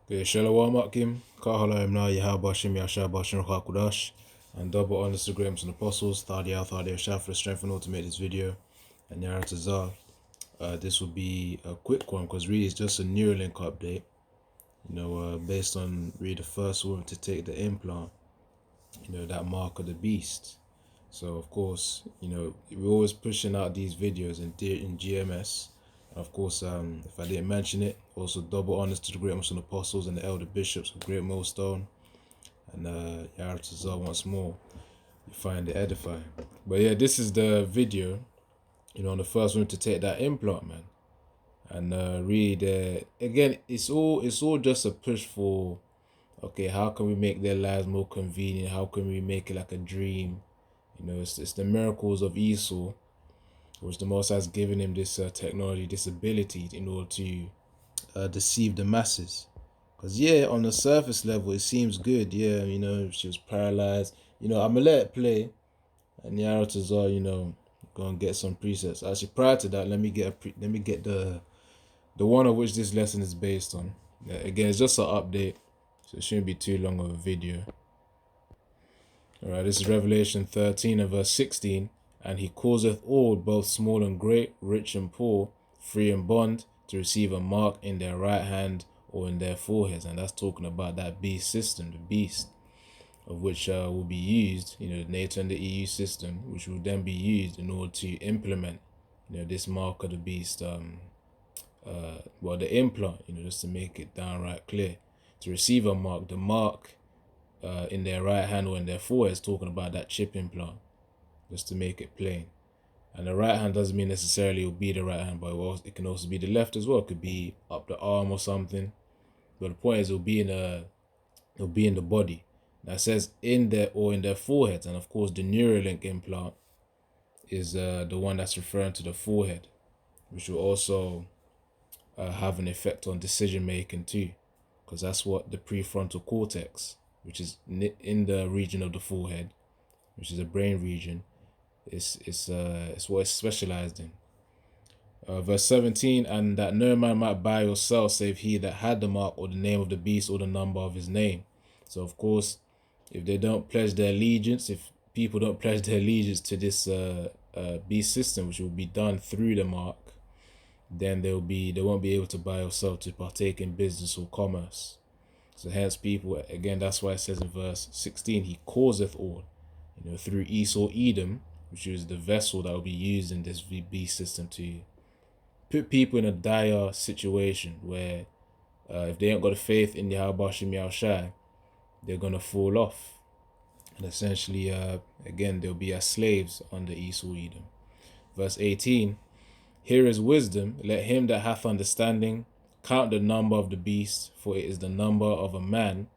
Okay, Shalom Akim, Kahala Imna Yahabashim Yashabashim Hakudash, and double on Instagrams and apostles, Thadia Shah for the strength and all to make this video, and Yaratazar. This will be a quick one because really it's just a Neuralink update, based on really the first woman to take the implant, that mark of the beast. So, of course, we're always pushing out these videos in GMS. Of course, if I didn't mention it, also double honors to the great Muslim apostles and the elder bishops of Great Millstone and Yaratazar once more. You find it edifying. But yeah, this is the video, on the first one to take that implant, man. And really, again, it's all just a push for, okay, how can we make their lives more convenient? How can we make it like a dream? It's the miracles of Esau, which the Most has given him this technology, this ability in order to deceive the masses. Because, yeah, on the surface level, it seems good. Yeah, she was paralyzed. I'm going to let it play. And Yaratazar, go and get some presets. Actually, prior to that, let me get the one of which this lesson is based on. Yeah, again, it's just an update, so it shouldn't be too long of a video. Alright, this is Revelation 13 and verse 16. And he causeth all, both small and great, rich and poor, free and bond, to receive a mark in their right hand or in their foreheads. And that's talking about that beast system, the beast, of which will be used, the NATO and the EU system, which will then be used in order to implement, this mark of the beast, the implant, just to make it downright clear. To receive a mark, the mark in their right hand or in their forehead, talking about that chip implant, just to make it plain. And the right hand doesn't mean necessarily it will be the right hand, but it can also be the left as well. It could be up the arm or something. But the point is, it'll be in the body. Now it says in their foreheads, and of course the Neuralink implant is the one that's referring to the forehead, which will also have an effect on decision making too, because that's what the prefrontal cortex, which is in the region of the forehead, which is a brain region, it's what it's specialized in. Verse 17, and that no man might buy or sell save he that had the mark or the name of the beast or the number of his name. So of course, if they don't pledge their allegiance, if people don't pledge their allegiance to this beast system, which will be done through the mark, then they won't be able to buy or sell, to partake in business or commerce. So hence people, again, that's why it says in verse 16, he causeth all, through Esau Edom, which is the vessel that will be used in this beast system to put people in a dire situation where if they ain't got a faith in Yahweh Shem Yahushai, they're going to fall off. And essentially, again, they'll be as slaves under Esau Edom. Verse 18, here is wisdom, let him that hath understanding count the number of the beast, for it is the number of a man,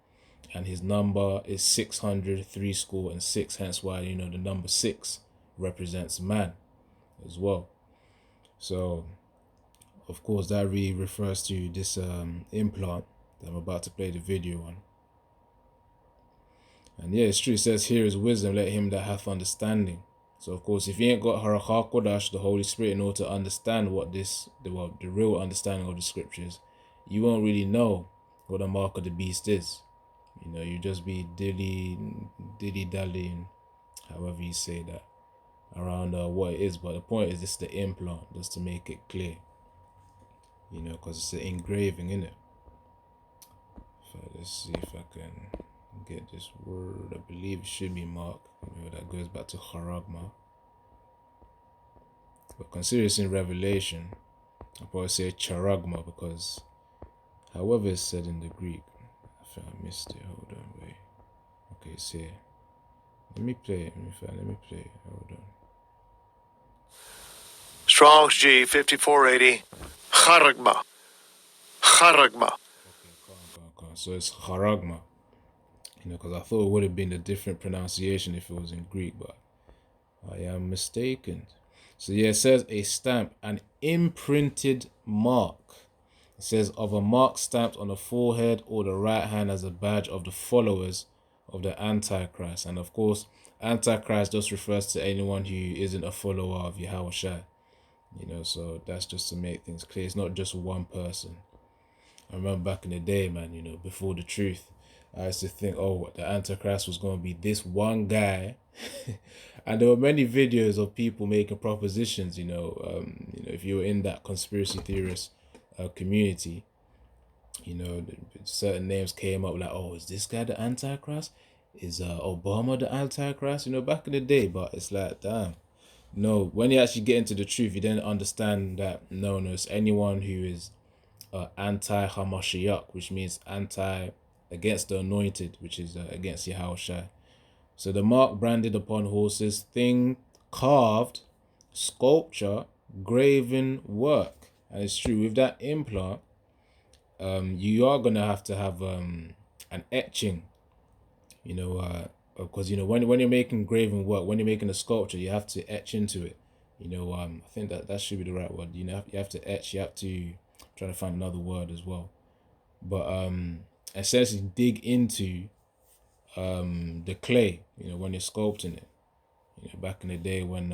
and his number is 666. Hence why, the number 6 represents man as well. So, of course, that really refers to this implant that I'm about to play the video on. And yeah, it's true. It says, here is wisdom, let him that hath understanding. So, of course, if you ain't got Harach Kodash, the Holy Spirit, in order to understand what the real understanding of the scriptures, you won't really know what the mark of the beast is. You just be dilly-dallying, however you say that, around what it is. But the point is, it's the implant, just to make it clear. Because it's an engraving in it. Let's see if I can get this word. I believe it should be mark. That goes back to charagma. But consider it's in Revelation. I'll probably say charagma because however it's said in the Greek. I think I missed it. Hold on, wait. Okay, it's here. Let me play it. Let me play it. Hold on. Strong's G 5480. Charagma. Charagma. Okay, calm. So it's charagma. Because I thought it would have been a different pronunciation if it was in Greek, but I am mistaken. So yeah, it says a stamp, an imprinted mark. It says of a mark stamped on the forehead or the right hand as a badge of the followers of the Antichrist. And of course, Antichrist just refers to anyone who isn't a follower of Yahushua. So that's just to make things clear. It's not just one person. I remember back in the day, man, before the truth, I used to think, oh, the Antichrist was going to be this one guy. And there were many videos of people making propositions, if you were in that conspiracy theorist community, certain names came up like, oh, is this guy the Antichrist? Is Obama the Antichrist? Back in the day, but it's like, damn. No, when you actually get into the truth, you then understand that no, it's anyone who is anti-Hamashiach, which means anti against the anointed, which is against Yahushua. So the mark branded upon horses, thing carved, sculpture, graven work. And it's true, with that implant, you are going to have an etching, because, when you're making graven work, when you're making a sculpture, you have to etch into it. I think that should be the right word. You have to etch, you have to try to find another word as well. But essentially dig into the clay, when you're sculpting it. Back in the day when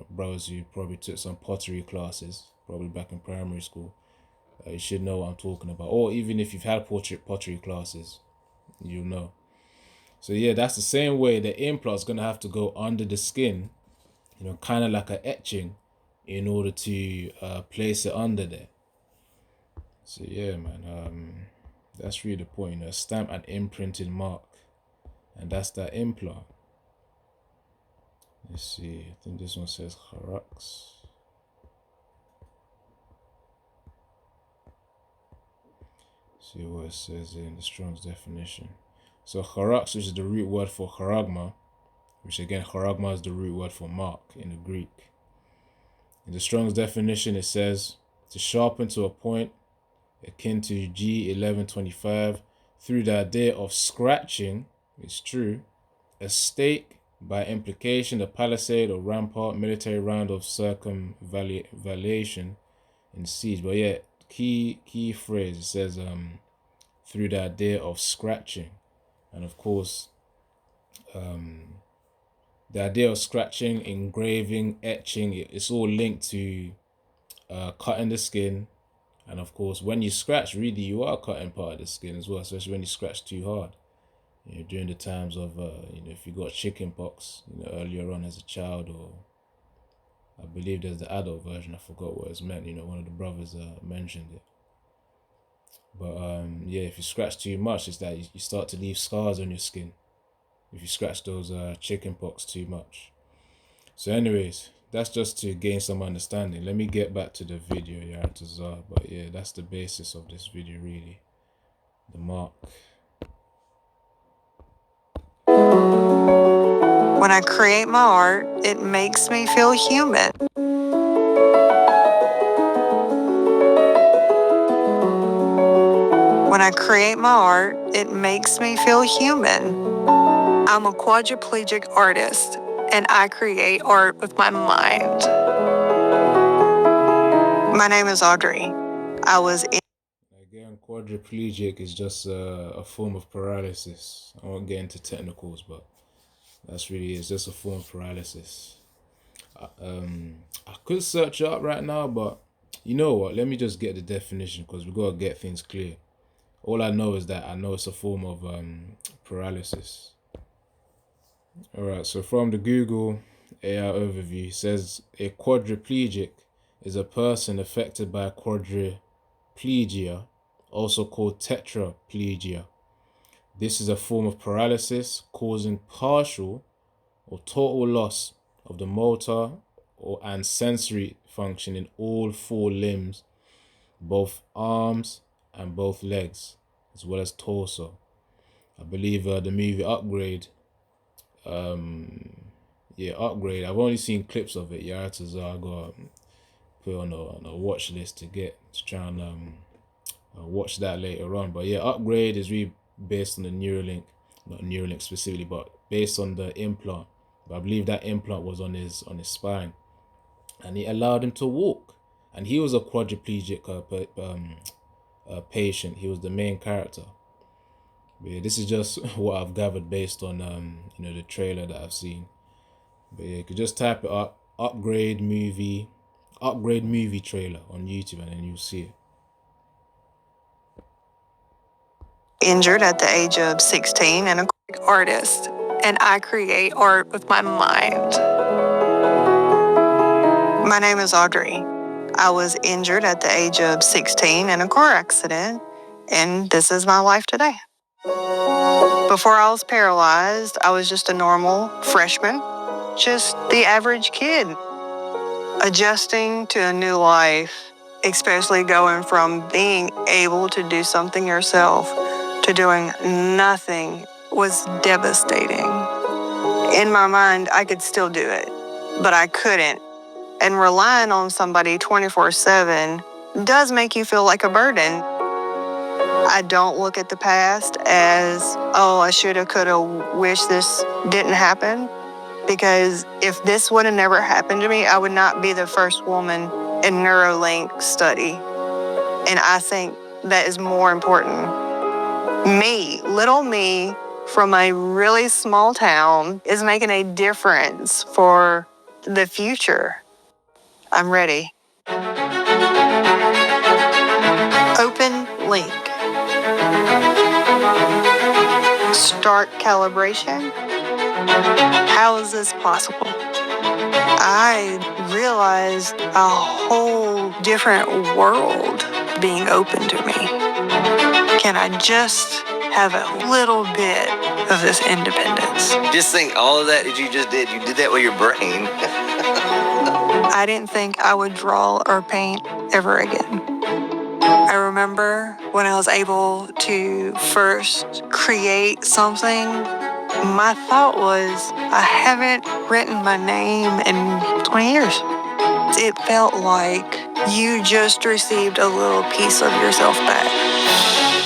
brothers who probably took some pottery classes, probably back in primary school, you should know what I'm talking about. Or even if you've had pottery classes, you'll know. So yeah, that's the same way the implant's gonna have to go under the skin, kind of like an etching, in order to place it under there. So yeah, man, that's really the point. A stamp and imprinted mark, and that's that implant. Let's see. I think this one says Harax. See what it says in the Strong's definition. So Harax, which is the root word for charagma, which again, charagma is the root word for mark in the Greek. In the Strong's definition, it says to sharpen to a point akin to G1125 through the idea of scratching. It's true. A stake, by implication, a palisade or rampart, military round of circumvallation in siege. But yeah, key phrase, it says through the idea of scratching. And of course, the idea of scratching, engraving, etching, it's all linked to cutting the skin. And of course, when you scratch, really you are cutting part of the skin as well, especially when you scratch too hard. During the times of if you got chicken pox, earlier on as a child, or I believe there's the adult version, I forgot what it's meant, one of the brothers mentioned it. But yeah, if you scratch too much, it's that you start to leave scars on your skin if you scratch those chicken pox too much. So anyways, that's just to gain some understanding. Let me get back to the video, Yaratazar. But yeah, that's the basis of this video, really. The mark. When I create my art, it makes me feel human. When I create my art, it makes me feel human. I'm a quadriplegic artist, and I create art with my mind. My name is Audrey. Again, quadriplegic is just a form of paralysis. I won't get into technicals, but that's really, it's just a form of paralysis. I could search it up right now, but you know what? Let me just get the definition, because we gotta get things clear. All I know is that I know it's a form of paralysis. Alright, so from the Google AI overview, it says a quadriplegic is a person affected by quadriplegia, also called tetraplegia. This is a form of paralysis causing partial or total loss of the motor and sensory function in all four limbs, both arms and both legs, as well as torso. I believe the movie Upgrade, Upgrade, I've only seen clips of it. I got put on a watch list to try and watch that later on. But yeah, Upgrade is really based on the Neuralink, not Neuralink specifically, but based on the implant. But I believe that implant was on his spine, and it allowed him to walk. And he was a quadriplegic patient. He was the main character. But yeah, this is just what I've gathered based on the trailer that I've seen. But yeah, you could just type it up, Upgrade movie trailer on YouTube, and then you'll see it. Injured at the age of 16 and an artist, and I create art with my mind. My name is Audrey. I was injured at the age of 16 in a car accident, and this is my life today. Before I was paralyzed, I was just a normal freshman, just the average kid, adjusting to a new life, especially going from being able to do something yourself to doing nothing was devastating. In my mind, I could still do it, but I couldn't. And relying on somebody 24/7 does make you feel like a burden. I don't look at the past as, oh, I shoulda, coulda, wish this didn't happen. Because if this would have never happened to me, I would not be the first woman in Neuralink study. And I think that is more important. Me, little me, from a really small town, is making a difference for the future. I'm ready. Open link. Start calibration. How is this possible? I realized a whole different world being open to me. Can I just have a little bit of this independence? Just think all of that that you just did, you did that with your brain. I didn't think I would draw or paint ever again. I remember when I was able to first create something, my thought was, I haven't written my name in 20 years. It felt like you just received a little piece of yourself back.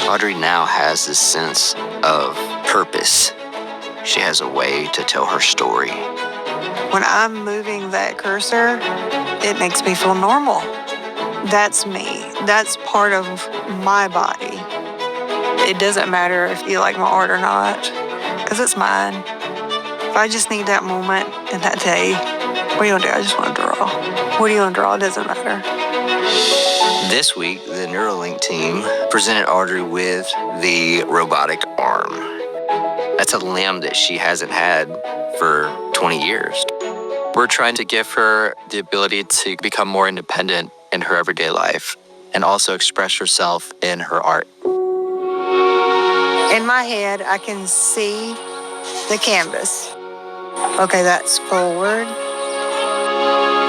Audrey now has this sense of purpose. She has a way to tell her story. When I'm moving that cursor, it makes me feel normal. That's me. That's part of my body. It doesn't matter if you like my art or not, because it's mine. If I just need that moment and that day, what are you gonna do? I just want to draw. What are you gonna draw? It doesn't matter. This week, the Neuralink team presented Audrey with the robotic arm. That's a limb that she hasn't had for 20 years. We're trying to give her the ability to become more independent in her everyday life and also express herself in her art. In my head, I can see the canvas. Okay, that's forward.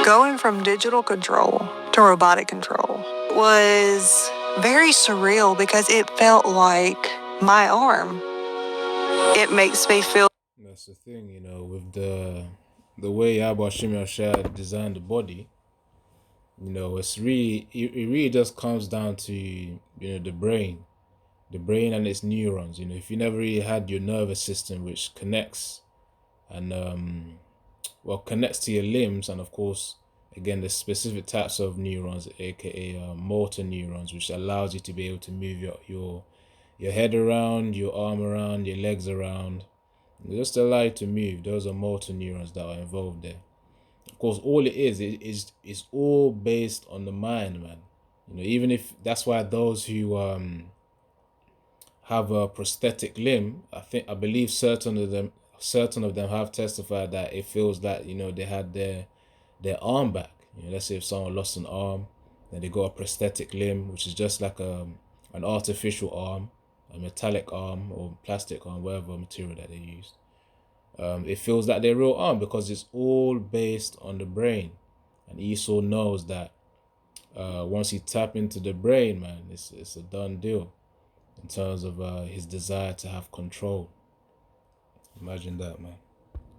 Going from digital control to robotic control was very surreal because it felt like my arm. It makes me feel. That's the thing, you know, with the way Abba Shimon Shah designed the body. You know, it really just comes down to, you know, the brain and its neurons. You know, if you never really had your nervous system, which connects and connects to your limbs, and of course, again, the specific types of neurons, aka motor neurons, which allows you to be able to move your head around, your arm around, your legs around, just allow you to move. Those are motor neurons that are involved there. Of course, all it is all based on the mind, man. You know, even if that's why those who have a prosthetic limb, I believe certain of them have testified that it feels that, you know, they had their arm back. You know, let's say if someone lost an arm, then they got a prosthetic limb, which is just like an artificial arm, a metallic arm or plastic arm, whatever material that they used. It feels like their real arm because it's all based on the brain. And Esau knows that once you tap into the brain, man, it's a done deal in terms of his desire to have control. Imagine that, man.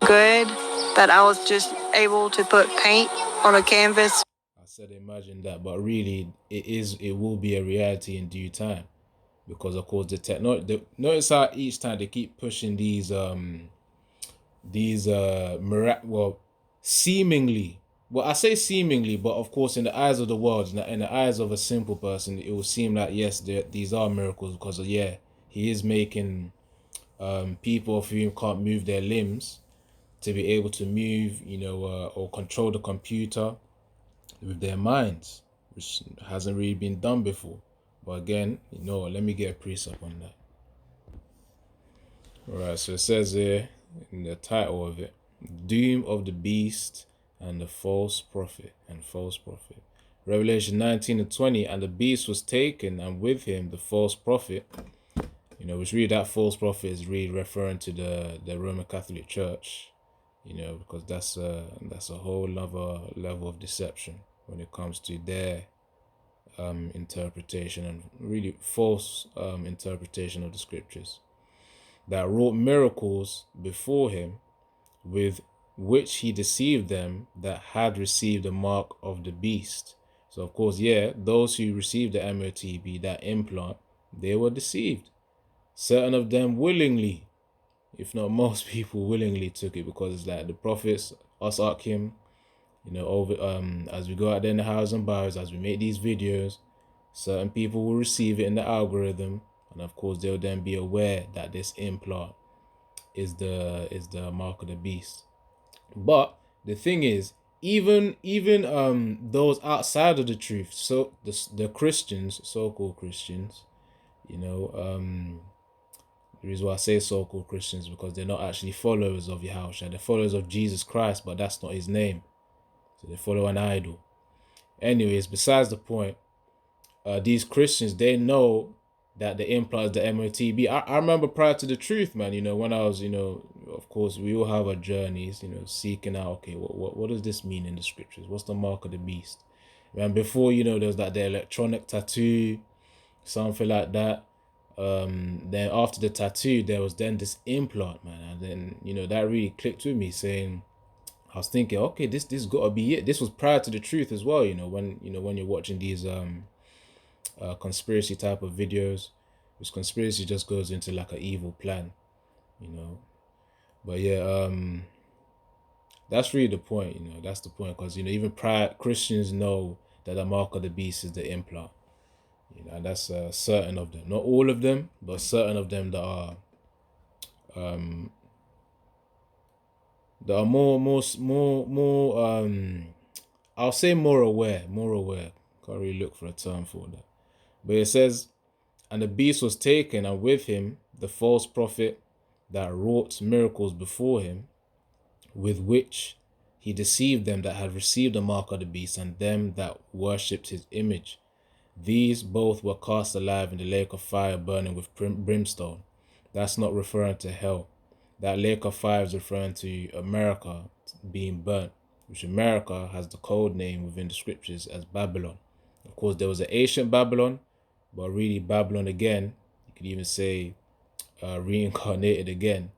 Good that I was just able to put paint on a canvas. I said imagine that, but really it will be a reality in due time, because of course notice how each time they keep pushing these seemingly, well, I say seemingly, but of course in the eyes of the world, in the eyes of a simple person, it will seem like, yes, these are miracles, because he is making people who can't move their limbs to be able to move, you know, or control the computer with their minds, which hasn't really been done before. But again, you know, let me get a precept on that. Right, so it says here in the title of it, Doom of the Beast and the False Prophet Revelation 19 and 20, and the beast was taken, and with him the false prophet. Which really that false prophet is really referring to the Roman Catholic Church, because that's a whole other level of deception when it comes to their interpretation and really false interpretation of the scriptures, that wrought miracles before him, with which he deceived them that had received the mark of the beast. So of course, those who received the MOTB, that implant, they were deceived. Certain of them willingly, if not most people willingly took it, because it's like the prophets, us Akim, over as we go out there in the houses and bars, as we make these videos, certain people will receive it in the algorithm, and of course they'll then be aware that this implant is the mark of the beast. But the thing is, even those outside of the truth, so the Christians, so-called Christians, the reason why I say so-called Christians, because they're not actually followers of Yahushua. They're followers of Jesus Christ, but that's not his name. So they follow an idol. Anyways, besides the point, these Christians, they know that the implant is the MOTB. I remember prior to the truth, man, when I was, of course, we all have our journeys, seeking out, okay, what does this mean in the scriptures? What's the mark of the beast? And before, there was like the electronic tattoo, something like that. Then after the tattoo, there was then this implant, man, and then that really clicked with me, saying, I was thinking, okay, this gotta be it. This was prior to the truth as well, when you're watching these conspiracy type of videos, which conspiracy just goes into like an evil plan, but that's really the point, that's the point, because even prior Christians know that the mark of the beast is the implant. And that's certain of them, not all of them, but certain of them that are more I'll say more aware. Can't really look for a term for that. But it says, and the beast was taken, and with him the false prophet that wrought miracles before him, with which he deceived them that had received the mark of the beast, and them that worshipped his image. These both were cast alive in the lake of fire burning with brimstone. That's not referring to hell. That lake of fire is referring to America being burnt, which America has the code name within the scriptures as Babylon. Of course, there was an ancient Babylon, but really Babylon again, you could even say reincarnated again,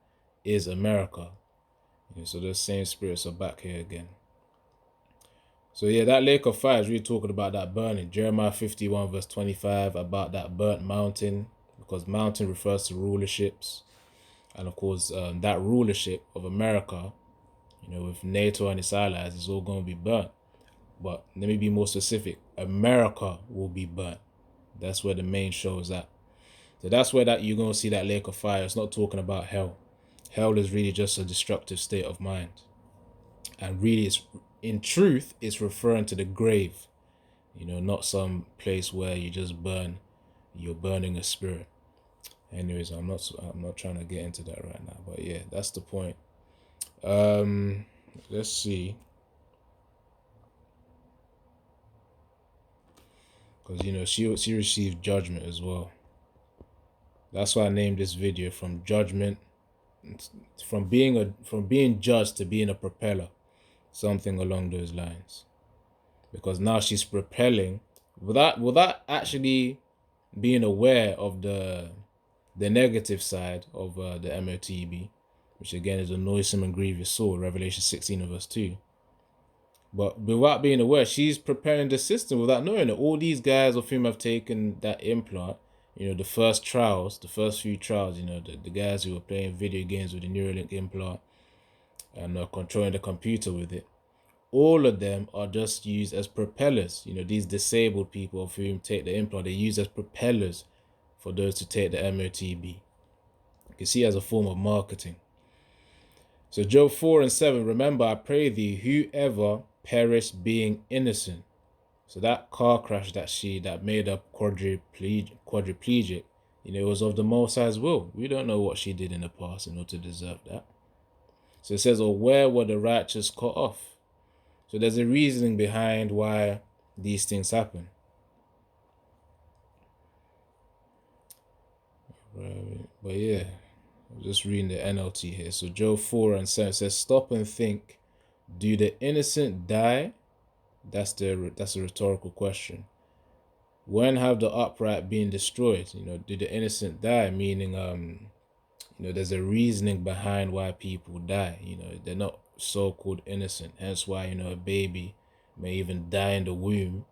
is America. So those same spirits are back here again. So that lake of fire is really talking about that burning. Jeremiah 51 verse 25, about that burnt mountain, because mountain refers to rulerships. And of course, that rulership of America, with NATO and its allies, is all going to be burnt. But let me be more specific. America will be burnt. That's where the main show is at. So that's where that you're going to see that lake of fire. It's not talking about hell. Hell is really just a destructive state of mind. And really, in truth, it's referring to the grave. Not some place where you just burn. You're burning a spirit. Anyways, I'm not trying to get into that right now. But yeah, that's the point. Let's see. Because she received judgment as well. That's why I named this video from judgment, from being judged to being a propeller, something along those lines. Because now she's propelling without actually being aware of the negative side of the MOTB, which again is a noisome and grievous sword, Revelation 16 verse 2. But without being aware, she's preparing the system without knowing it. All these guys of whom have taken that implant, the first few trials, the guys who were playing video games with the Neuralink implant and controlling the computer with it, all of them are just used as propellers. These disabled people of whom take the implant, they're used as propellers for those to take the MOTB. You can see it as a form of marketing. So Job 4 and 7, remember, I pray thee, whoever perished being innocent. So that car crash that made her quadriplegic, it was of the Most High's will. We don't know what she did in the past in order to deserve that. So it says, or where were the righteous cut off? So there's a reasoning behind why these things happen. Right. But yeah, I'm just reading the NLT here. So Job 4:7 says, stop and think, do the innocent die? That's a rhetorical question. When have the upright been destroyed? Do the innocent die? Meaning, there's a reasoning behind why people die. They're not so-called innocent. Hence why, a baby may even die in the womb,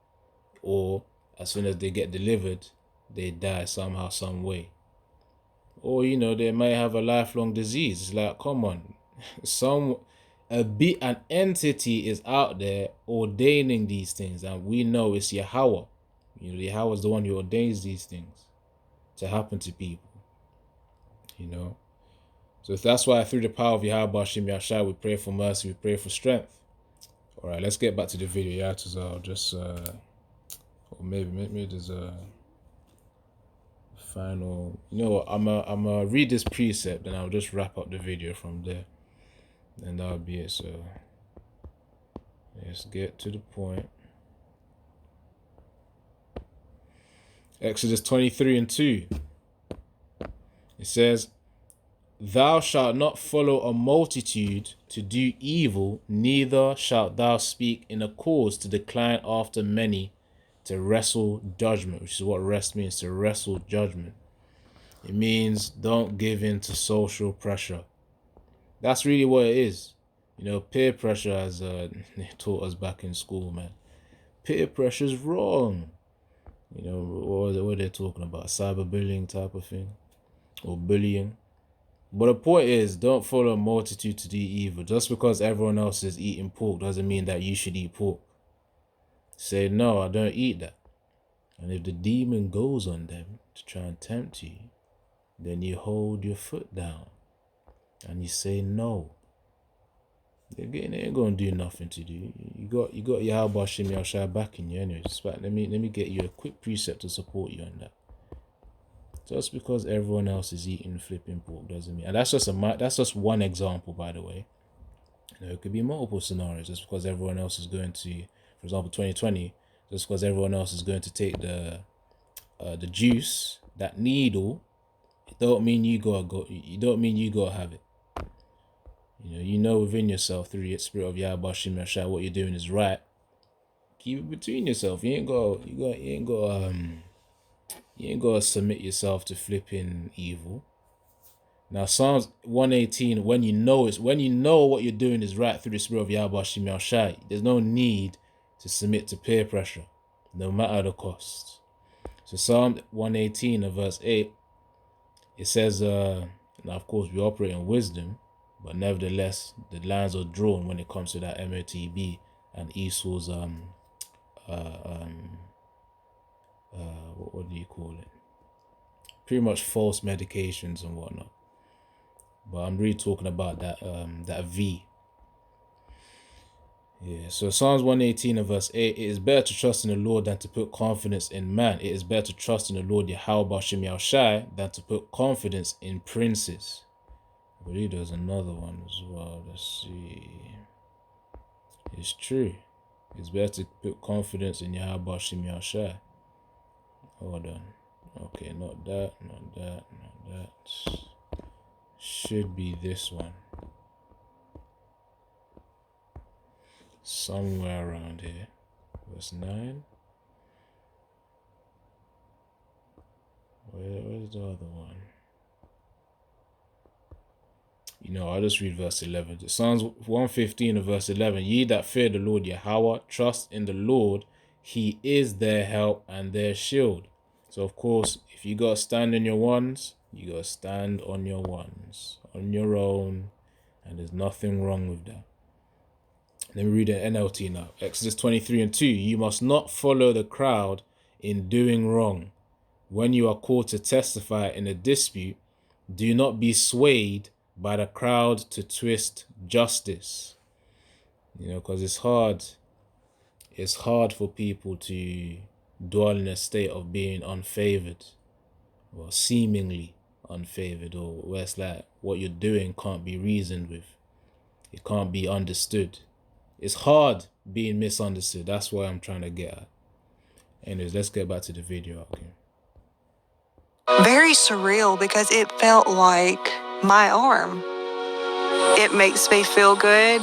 or as soon as they get delivered, they die somehow, some way. Or, they may have a lifelong disease. It's like, come on. An entity is out there ordaining these things, and we know it's Yahweh. Yahweh is the one who ordains these things to happen to people. So that's why through the power of Yahweh Bashim Yashai, we pray for mercy, we pray for strength. All right, let's get back to the video. I'll just or maybe there's a final. I'm gonna read this precept, and I'll just wrap up the video from there, and that'll be it. So let's get to the point. Exodus 23:2. It says, thou shalt not follow a multitude to do evil, neither shalt thou speak in a cause to decline after many, to wrestle judgment, which is what rest means, to wrestle judgment. It means don't give in to social pressure. That's really what it is. Peer pressure, as they taught us back in school, man. Peer pressure is wrong. What are they talking about? Cyberbullying type of thing, or bullying. But the point is, don't follow a multitude to do evil. Just because everyone else is eating pork doesn't mean that you should eat pork. Say, no, I don't eat that. And if the demon goes on them to try and tempt you, then you hold your foot down and you say no. They ain't gonna do nothing to do. You got Yahweh Shem Yahshai backing you anyway. Let me get you a quick precept to support you on that. Just because everyone else is eating flipping pork doesn't mean, and that's just one example, by the way. It could be multiple scenarios. Just because everyone else is going to, for example, 2020, just because everyone else is going to take the juice, that needle, it don't mean you gotta have it. Within yourself through your spirit of Yahweh Shem Yahshai what you're doing is right. Keep it between yourself. You ain't gotta submit yourself to flipping evil. Now Psalms 118, when you know what you're doing is right through the spirit of Yahweh Shem Yahshai, there's no need to submit to peer pressure, no matter the cost. So Psalm 118 and verse 8, it says, now of course we operate in wisdom, but nevertheless the lines are drawn when it comes to that MOTB and Esau's what do you call it? Pretty much false medications and whatnot. But I'm really talking about that V. Yeah, so Psalms 118 and verse 8, it is better to trust in the Lord than to put confidence in man. It is better to trust in the Lord Yahweh Shem Yahshai than to put confidence in princes. I believe there's another one as well. Let's see. It's true. It's better to put confidence in Yahweh Shem Yahshai. Hold on. Okay, not that. Should be this one. Somewhere around here. Verse 9. Where's the other one? I'll just read verse 11. Psalms 115 and verse 11. Ye that fear the Lord Yahweh, trust in the Lord. He is their help and their shield. So, of course, if you got to stand on your ones, you got to stand on your ones, on your own, and there's nothing wrong with that. Let me read the NLT now. Exodus 23:2. You must not follow the crowd in doing wrong. When you are called to testify in a dispute, do not be swayed by the crowd to twist justice. Because it's hard. It's hard for people to dwell in a state of being unfavored, or seemingly unfavored, or where it's like what you're doing can't be reasoned with. It can't be understood. It's hard being misunderstood. That's what I'm trying to get at. Anyways, let's get back to the video. Okay. Very surreal because it felt like my arm. It makes me feel good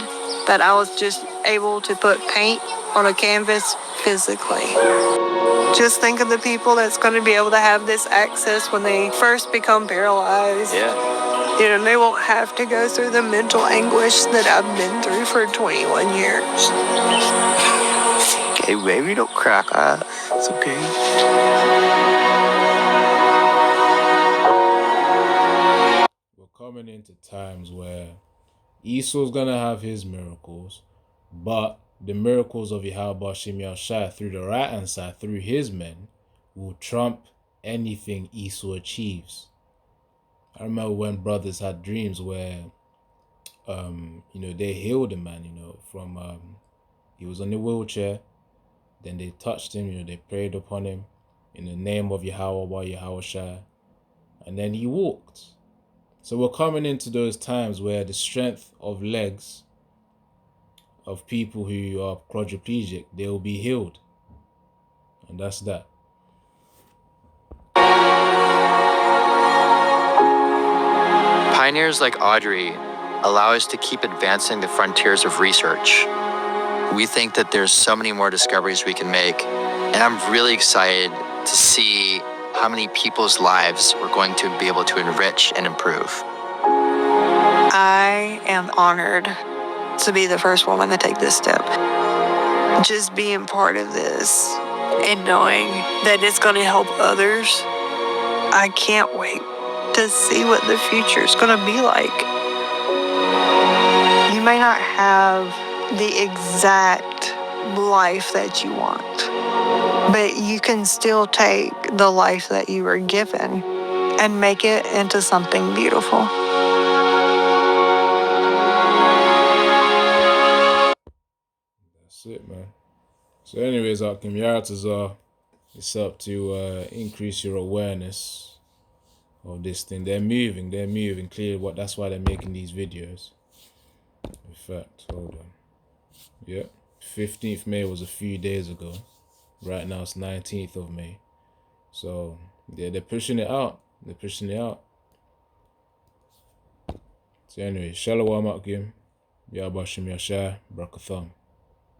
that I was just able to put paint on a canvas physically. Just think of the people that's going to be able to have this access when they first become paralyzed. Yeah. You know, they won't have to go through the mental anguish that I've been through for 21 years. Okay, baby, don't crack. It's okay. We're coming into times where Esau's gonna have his miracles, but the miracles of Yahweh Shem Yahshai through the right hand side, through his men, will trump anything Esau achieves. I remember when brothers had dreams where they healed a man, from he was on a wheelchair, then they touched him, they prayed upon him in the name of Yahweh Yahushua, and then he walked. So we're coming into those times where the strength of legs of people who are quadriplegic, they will be healed. And that's that. Pioneers like Audrey allow us to keep advancing the frontiers of research. We think that there's so many more discoveries we can make, and I'm really excited to see how many people's lives we're going to be able to enrich and improve. I am honored to be the first woman to take this step. Just being part of this and knowing that it's going to help others, I can't wait to see what the future is going to be like. You may not have the exact life that you want, but you can still take the life that you were given and make it into something beautiful. That's it, man. So anyways, Akim Yaratazar, it's up to increase your awareness of this thing. They're moving clearly. That's why they're making these videos. In fact, hold on. Yeah, 15th May was a few days ago. Right now it's 19th of May. So yeah, they're pushing it out. So anyway, Shalom Akim, Yahweh Shem Yahshai, Brakatham.